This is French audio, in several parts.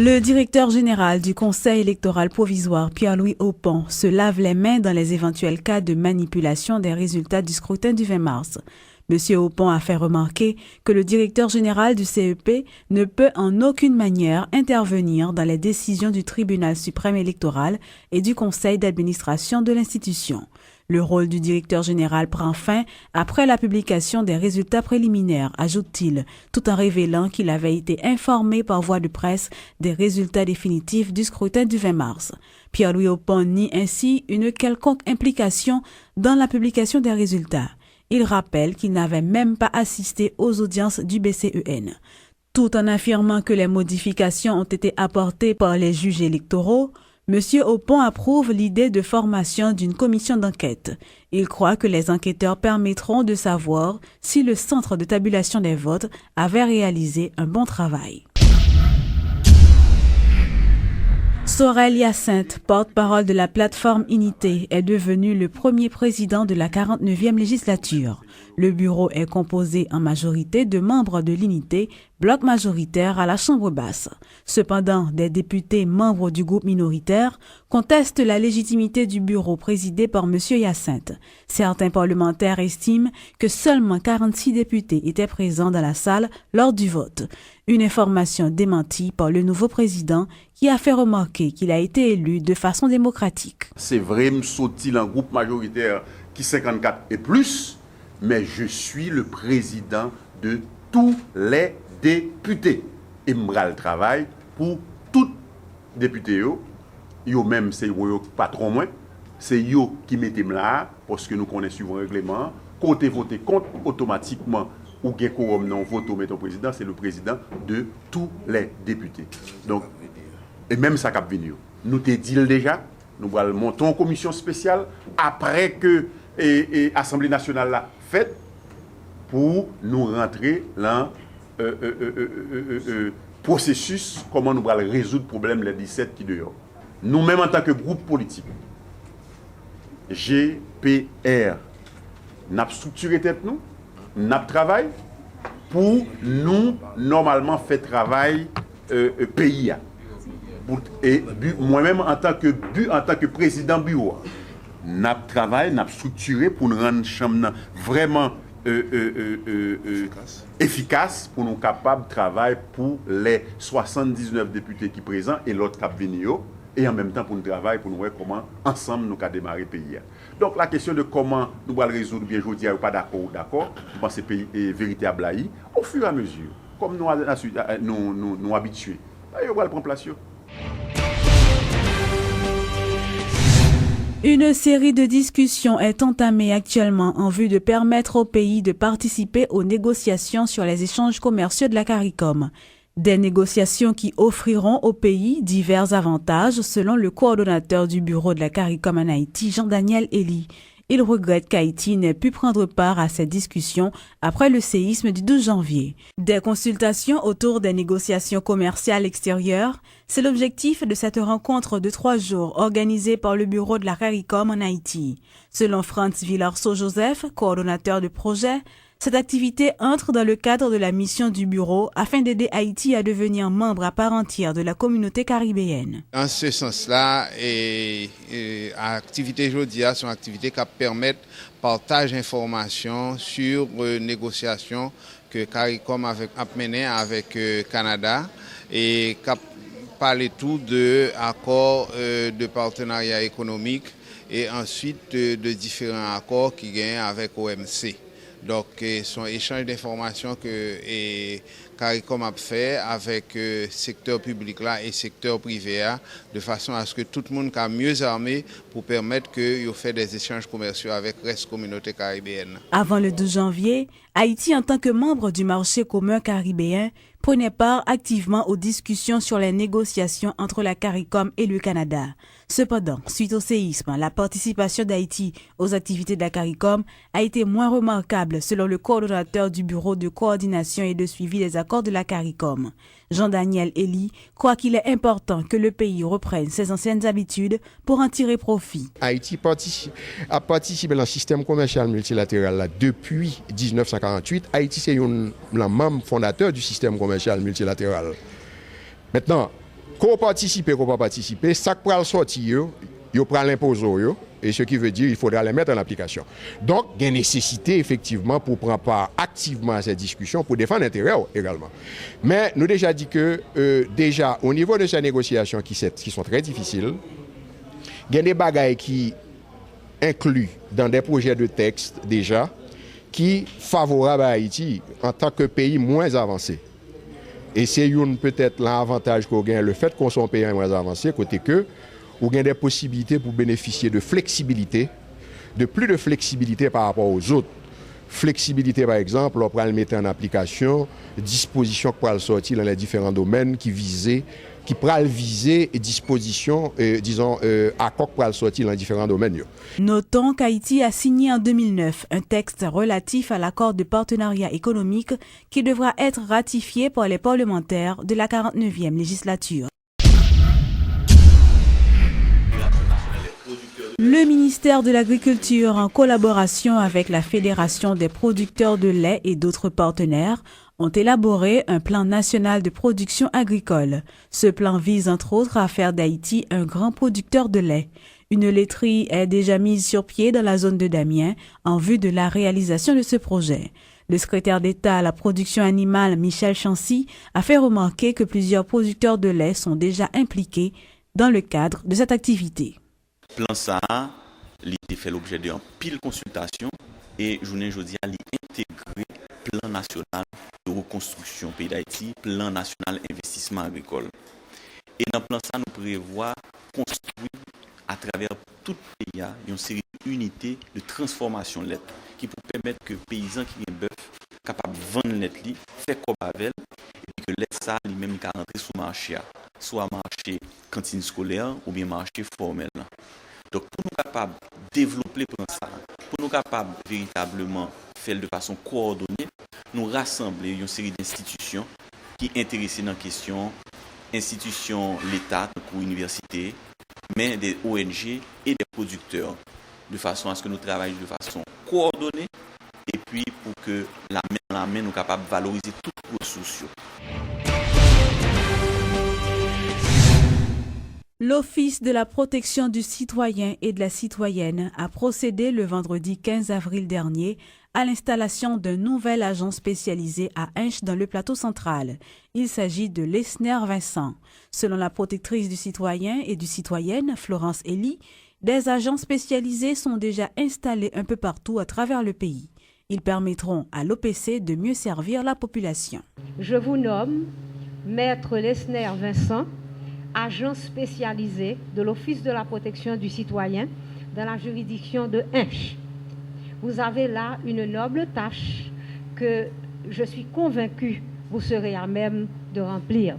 Le directeur général du Conseil électoral provisoire, Pierre-Louis Aupont, se lave les mains dans les éventuels cas de manipulation des résultats du scrutin du 20 mars. M. Aupont a fait remarquer que le directeur général du CEP ne peut en aucune manière intervenir dans les décisions du Tribunal suprême électoral et du Conseil d'administration de l'institution. Le rôle du directeur général prend fin après la publication des résultats préliminaires, ajoute-t-il, tout en révélant qu'il avait été informé par voie de presse des résultats définitifs du scrutin du 20 mars. Pierre-Louis Aupont nie ainsi une quelconque implication dans la publication des résultats. Il rappelle qu'il n'avait même pas assisté aux audiences du BCEN. Tout en affirmant que les modifications ont été apportées par les juges électoraux, M. Aupont approuve l'idée de formation d'une commission d'enquête. Il croit que les enquêteurs permettront de savoir si le centre de tabulation des votes avait réalisé un bon travail. Sorel Hyacinthe, porte-parole de la plateforme Unité, est devenu le premier président de la 49e législature. Le bureau est composé en majorité de membres de l'Unité, bloc majoritaire à la Chambre basse. Cependant, des députés membres du groupe minoritaire contestent la légitimité du bureau présidé par M. Hyacinthe. Certains parlementaires estiment que seulement 46 députés étaient présents dans la salle lors du vote. Une information démentie par le nouveau président qui a fait remarquer qu'il a été élu de façon démocratique. C'est vrai, me saute-t-il un groupe majoritaire qui 54 et plus, mais je suis le président de tous les députés. Et je travaille pour tous les députés. Yo même c'est yo patron moi, c'est yo qui mettez là parce que nous connaissons le règlement. Côté voter contre automatiquement ou gen quorum non vote au mettons président, c'est le président de tous les députés. Donc et même ça cap venir. Nous te dit déjà, nous allons monter une commission spéciale après que l'Assemblée nationale l'a faite pour nous rentrer dans processus comment nous allons résoudre le problème les 17 qui dehors. Nous-mêmes en tant que groupe politique, GPR, nous avons structuré tête nous, nous avons travaillé pour nous normalement faire travail pays. Et moi-même en tant que président bureau, nous avons travaillé, nous avons structuré pour nous rendre chambre vraiment efficace pour nous capables de travailler pour les 79 députés qui sont présents et l'autre cap venir et en même temps pour nous travailler pour nous voir comment ensemble nous allons démarrer le pays. Donc la question de comment nous allons résoudre bien aujourd'hui pas d'accord ou d'accord, je pense que c'est pays véritable au fur et à mesure comme nous habitués. Et on va le prendre place. Une série de discussions est entamée actuellement en vue de permettre au pays de participer aux négociations sur les échanges commerciaux de la CARICOM. Des négociations qui offriront au pays divers avantages selon le coordonnateur du bureau de la CARICOM en Haïti, Jean-Daniel Elie. Il regrette qu'Haïti n'ait pu prendre part à ces discussions après le séisme du 12 janvier. Des consultations autour des négociations commerciales extérieures, c'est l'objectif de cette rencontre de 3 jours organisée par le bureau de la CARICOM en Haïti. Selon Franz Villarceau-Joseph, coordonnateur de projet, cette activité entre dans le cadre de la mission du bureau afin d'aider Haïti à devenir membre à part entière de la communauté caribéenne. En ce sens-là, activité Jodia sont activités qui permettent partage d'informations sur négociations que CARICOM a menées avec Canada et qui parle tout de accords de partenariat économique et ensuite de différents accords qui gagnent avec OMC. Donc, son échange d'informations que CARICOM a fait avec le secteur public là et le secteur privé là, de façon à ce que tout le monde soit mieux armé pour permettre qu'il fait des échanges commerciaux avec la reste communauté caribéenne. Avant le 12 janvier, Haïti, en tant que membre du marché commun caribéen, prenait part activement aux discussions sur les négociations entre la CARICOM et le Canada. Cependant, suite au séisme, la participation d'Haïti aux activités de la CARICOM a été moins remarquable selon le coordonnateur du bureau de coordination et de suivi des accords de la CARICOM. Jean-Daniel Elie croit qu'il est important que le pays reprenne ses anciennes habitudes pour en tirer profit. Haïti a participé dans le système commercial multilatéral là, depuis 1948. Haïti, c'est un membre fondateur du système commercial multilatéral. Maintenant, Qu'on participe, qu'on pas participer, ça peut sortir, il prend l'imposer, et ce qui veut dire qu'il faudra les mettre en application. Donc, il y a une nécessité effectivement pour prendre part activement à cette discussion pour défendre l'intérêt également. Mais nous déjà dit que déjà au niveau de ces négociations qui sont très difficiles, il y a des bagailles qui incluent dans des projets de texte déjà qui favorables à Haïti en tant que pays moins avancé. Et c'est peut-être l'avantage qu'on gagne, le fait qu'on soit un pays moins avancé, côté que on gagne des possibilités pour bénéficier de flexibilité, de plus de flexibilité par rapport aux autres. Flexibilité, par exemple, on pourra le mettre en application, dispositions qui pourraient sortir dans les différents domaines qui pourraient viser et dispositions, accords qui pourraient sortir dans les différents domaines. Notons qu'Haïti a signé en 2009 un texte relatif à l'accord de partenariat économique qui devra être ratifié par les parlementaires de la 49e législature. Le ministère de l'Agriculture, en collaboration avec la Fédération des producteurs de lait et d'autres partenaires, ont élaboré un plan national de production agricole. Ce plan vise entre autres à faire d'Haïti un grand producteur de lait. Une laiterie est déjà mise sur pied dans la zone de Damiens en vue de la réalisation de ce projet. Le secrétaire d'État à la production animale, Michel Chancy, a fait remarquer que plusieurs producteurs de lait sont déjà impliqués dans le cadre de cette activité. Plan ça, il a fait l'objet d'une pile consultation et journée jeudi a intégré plan national de reconstruction pays d'Haïti, plan national investissement agricole. Et dans le plan ça, nous prévoyons construire à travers tout le pays une série d'unités de transformation de lait qui pour permettre que les paysans qui ont bœuf capables de vendre lait, faire comme avec et puis que lait ça lui-même qui rentrer sur le marché, soit marché cantine scolaire ou bien marché formel. Donc, pour nous capables de développer ça, pour nous capables véritablement faire de façon coordonnée, nous rassembler une série d'institutions qui sont intéressées dans la question, institutions, l'État, pour l'université, mais des ONG et des producteurs, de façon à ce que nous travaillions de façon coordonnée et puis pour que la main dans la main, nous sommes capables de valoriser toutes les ressources. L'Office de la protection du citoyen et de la citoyenne a procédé le vendredi 15 avril dernier à l'installation d'un nouvel agent spécialisé à Hinche dans le plateau central. Il s'agit de Lesner Vincent. Selon la protectrice du citoyen et du citoyenne, Florence Elie, des agents spécialisés sont déjà installés un peu partout à travers le pays. Ils permettront à l'OPC de mieux servir la population. Je vous nomme Maître Lesner Vincent, agent spécialisé de l'Office de la protection du citoyen dans la juridiction de Hinche. Vous avez là une noble tâche que je suis convaincue vous serez à même de remplir.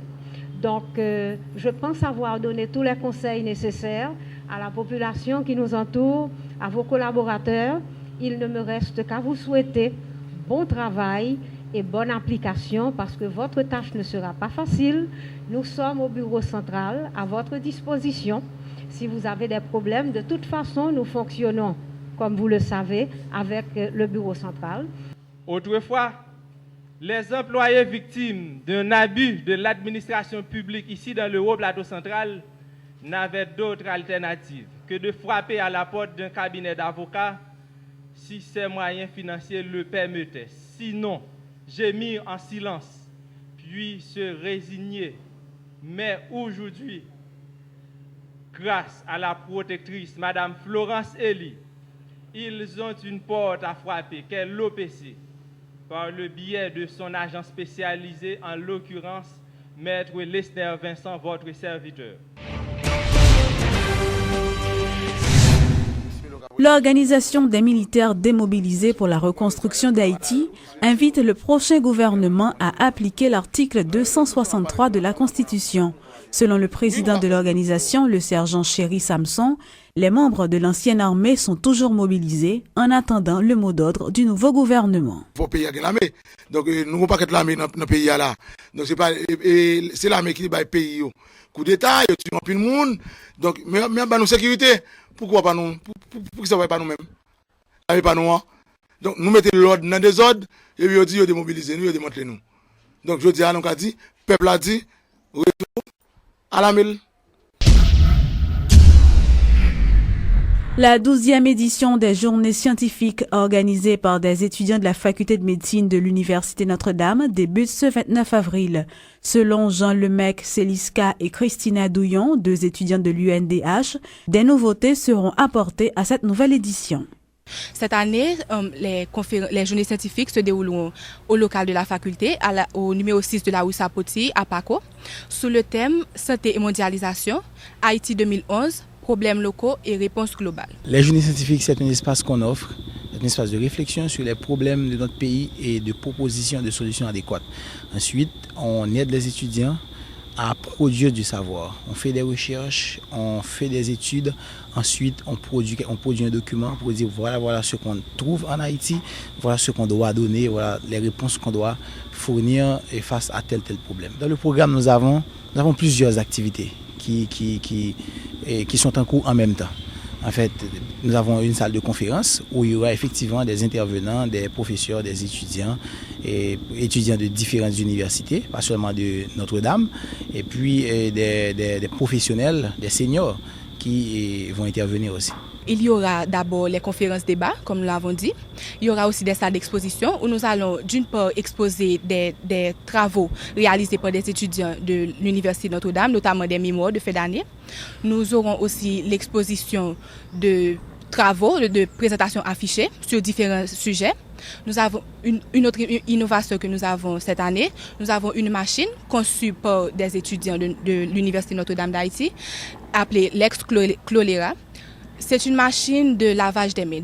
Donc, je pense avoir donné tous les conseils nécessaires à la population qui nous entoure, à vos collaborateurs. Il ne me reste qu'à vous souhaiter bon travail et bonne application parce que votre tâche ne sera pas facile. Nous sommes au bureau central à votre disposition. Si vous avez des problèmes, de toute façon, nous fonctionnons, comme vous le savez, avec le bureau central. Autrefois, les employés victimes d'un abus de l'administration publique ici dans le haut plateau central n'avaient d'autre alternative que de frapper à la porte d'un cabinet d'avocats si ses moyens financiers le permettaient. Sinon, gémir en silence, puis se résigner. Mais aujourd'hui, grâce à la protectrice, Madame Florence Elie, ils ont une porte à frapper, qu'est l'OPC, par le biais de son agent spécialisé, en l'occurrence, Maître Lesner Vincent, votre serviteur. L'Organisation des militaires démobilisés pour la reconstruction d'Haïti invite le prochain gouvernement à appliquer l'article 263 de la Constitution. Selon le président de l'organisation, le sergent Chéri Samson, les membres de l'ancienne armée sont toujours mobilisés en attendant le mot d'ordre du nouveau gouvernement. Il faut payer l'armée. Donc, nous n'avons pas que l'armée dans le pays là. Donc, c'est l'armée qui va payer. Coup d'État, il y a plus de monde. Donc, mais nous sécurité. Pourquoi pas nous? Pourquoi ça ne va pas nous-mêmes? Ça ne va pas nous. Donc, nous mettons l'ordre dans des ordres et puis on dit, démobiliser nous, démontrer nous. Donc, je dis à nous, peuple a dit, retour À la mille. La 12e édition des journées scientifiques organisées par des étudiants de la faculté de médecine de l'Université Notre-Dame débute ce 29 avril. Selon Jean Lemec, Célisca et Christina Douillon, 2 étudiantes de l'UNDH, des nouveautés seront apportées à cette nouvelle édition. Cette année, les journées scientifiques se dérouleront au local de la faculté, au numéro 6 de la rue Sapoti, à Paco, sous le thème Santé et mondialisation, Haïti 2011, problèmes locaux et réponses globales. Les journées scientifiques, c'est un espace qu'on offre, un espace de réflexion sur les problèmes de notre pays et de propositions de solutions adéquates. Ensuite, on aide les étudiants à produire du savoir. On fait des recherches, on fait des études, ensuite on produit un document pour dire voilà ce qu'on trouve en Haïti, voilà ce qu'on doit donner, voilà les réponses qu'on doit fournir face à tel problème. Dans le programme, nous avons plusieurs activités qui sont en cours en même temps. En fait, nous avons une salle de conférence où il y aura effectivement des intervenants, des professeurs, des étudiants, et étudiants de différentes universités, pas seulement de Notre-Dame, et puis des professionnels, des seniors qui vont intervenir aussi. Il y aura d'abord les conférences débats, comme nous l'avons dit. Il y aura aussi des salles d'exposition où nous allons d'une part exposer des travaux réalisés par des étudiants de l'Université Notre-Dame, notamment des mémoires de fin d'année. Nous aurons aussi l'exposition de travaux, de présentations affichées sur différents sujets. Nous avons une autre innovation que nous avons cette année. Nous avons une machine conçue par des étudiants de l'Université Notre-Dame d'Haïti, appelée l'ex-Cholera. C'est une machine de lavage des mains.